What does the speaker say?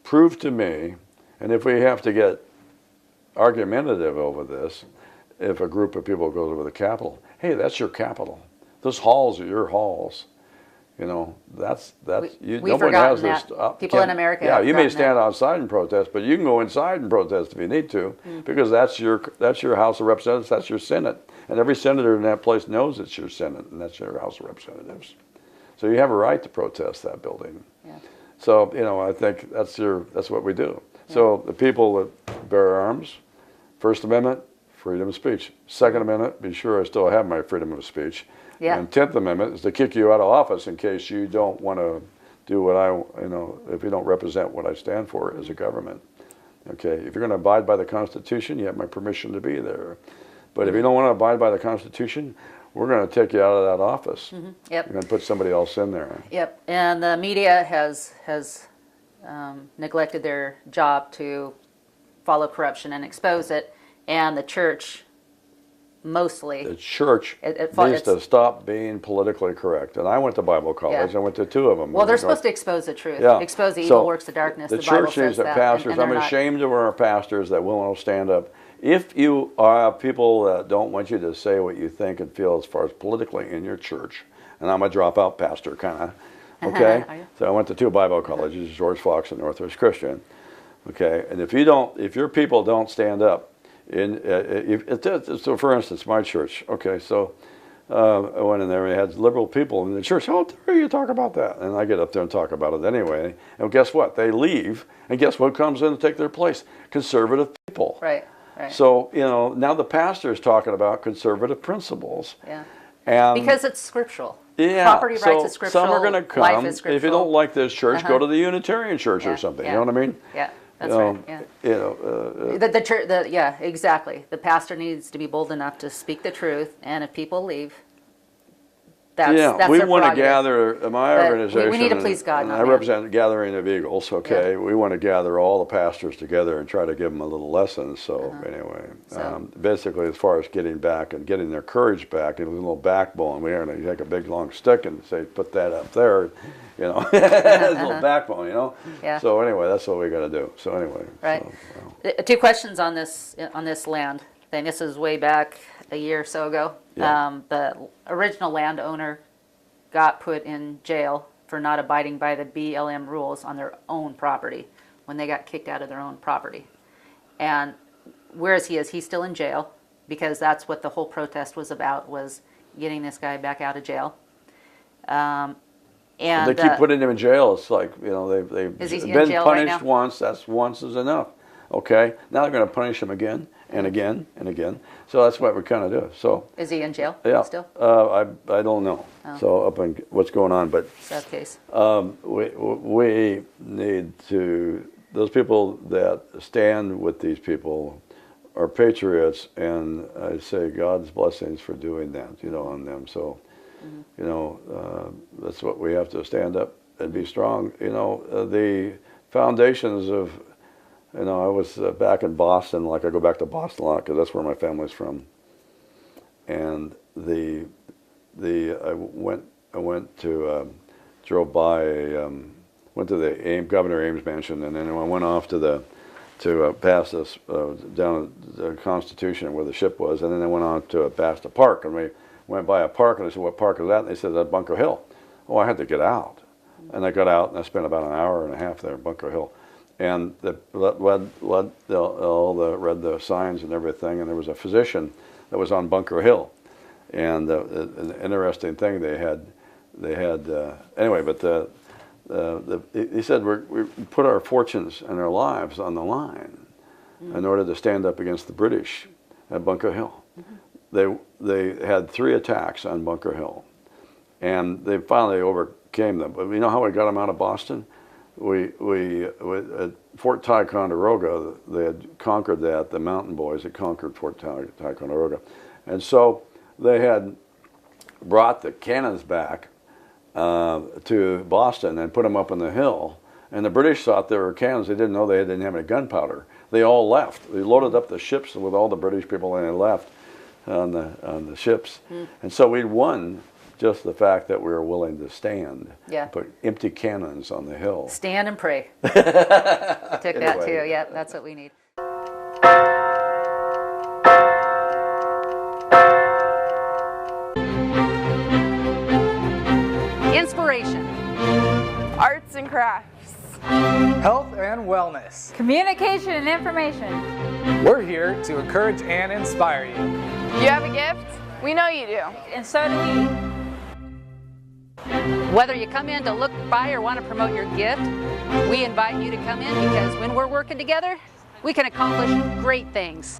prove to me, and if we have to get argumentative over this, if a group of people goes over the Capitol, hey, that's your Capitol. Those halls are your halls. You know, we've nobody forgotten has that. People in America. Yeah, you may stand that. outside and protest, but you can go inside and protest if you need to, because that's your House of Representatives, that's your Senate, and every senator in that place knows it's your Senate and that's your House of Representatives. So you have a right to protest that building. Yeah. So you know, I think that's what we do. Yeah. So the people that bear arms, First Amendment, freedom of speech. Second Amendment, be sure I still have my freedom of speech. Yeah. And 10th Amendment is to kick you out of office in case you don't want to do what if you don't represent what I stand for as a government. Okay, if you're going to abide by the Constitution, you have my permission to be there. But if you don't want to abide by the Constitution, we're going to take you out of that office. Yep. We're going to put somebody else in there. Yep. And the media has neglected their job to follow corruption and expose it, and the church. Mostly. The church needs to stop being politically correct. And I went to Bible college. I went to 2 of them. Well, they're supposed to expose the truth. Yeah. Expose the evil works of darkness. The church needs pastors. I'm ashamed of our pastors that won't stand up. If you are people that don't want you to say what you think and feel as far as politically in your church, and I'm a dropout pastor kind of, okay? So I went to 2 Bible colleges, George Fox and Northwest Christian, okay? And if your people don't stand up, so for instance, my church, okay, so I went in there and we had liberal people in the church. How dare you talk about that? And I get up there and talk about it anyway. And guess what? They leave, and guess what comes in to take their place? Conservative people. Right, right. So, you know, now the pastor is talking about conservative principles. Yeah. And because it's scriptural. Yeah. Property rights is scriptural. Some are going to come. Life is scriptural. If you don't like this church, go to the Unitarian church or something. Yeah. You know what I mean? Yeah. That's right. Yeah. You know, the church. Yeah, exactly. The pastor needs to be bold enough to speak the truth, and if people leave, that's we their want to prerogative. gather. My organization. We need to please God. And I represent the Gathering of Eagles. Okay, we want to gather all the pastors together and try to give them a little lesson. So anyway, basically, as far as getting back and getting their courage back and a little backbone, we're going to take a big long stick and say, put that up there. You know, a little backbone, you know. Yeah. So anyway, that's what we got to do. So anyway, right. So, 2 questions on this land thing. This is way back a year or so ago. Yeah. The original landowner got put in jail for not abiding by the BLM rules on their own property when they got kicked out of their own property. And whereas he's still in jail because that's what the whole protest was about, was getting this guy back out of jail. And they keep putting him in jail. It's like, you know, they've been punished once. That's once is enough. Okay, now they're going to punish him again and again and again. So that's what we kind of do. So is he in jail? Yeah, still. I don't know. Oh. So up on what's going on, but sad case. We need to. Those people that stand with these people are patriots, and I say God's blessings for doing that. You know, on them. So. You know, that's what we have to stand up and be strong. You know, the foundations of, you know, I was back in Boston, like I go back to Boston a lot because that's where my family's from. And I went to, drove by, went to the Governor Ames mansion, and then I went off to past this, down the Constitution where the ship was, and then I went on to past the park, and we went by a park, and I said, what park is that? And they said, that's Bunker Hill. Oh, I had to get out. And I got out, and I spent about an hour and a half there at Bunker Hill. And read the signs and everything, and there was a physician that was on Bunker Hill. And an interesting thing, they had anyway, but he said, we put our fortunes and our lives on the line in order to stand up against the British at Bunker Hill. They had 3 attacks on Bunker Hill, and they finally overcame them. But you know how we got them out of Boston? We at Fort Ticonderoga, they had conquered that. The Mountain Boys had conquered Fort Ticonderoga, and so they had brought the cannons back to Boston and put them up on the hill. And the British thought they were cannons. They didn't know they didn't have any gunpowder. They all left. They loaded up the ships with all the British people, and they left on the ships. And so we won just the fact that we were willing to stand. Yeah. Put empty cannons on the hill. Stand and pray. I'll take that too. Anyway. Yep, that's what we need. Inspiration. Arts and crafts. Health and wellness. Communication and information. We're here to encourage and inspire you. You have a gift? We know you do. And so do we. Whether you come in to look by or want to promote your gift, we invite you to come in because when we're working together, we can accomplish great things.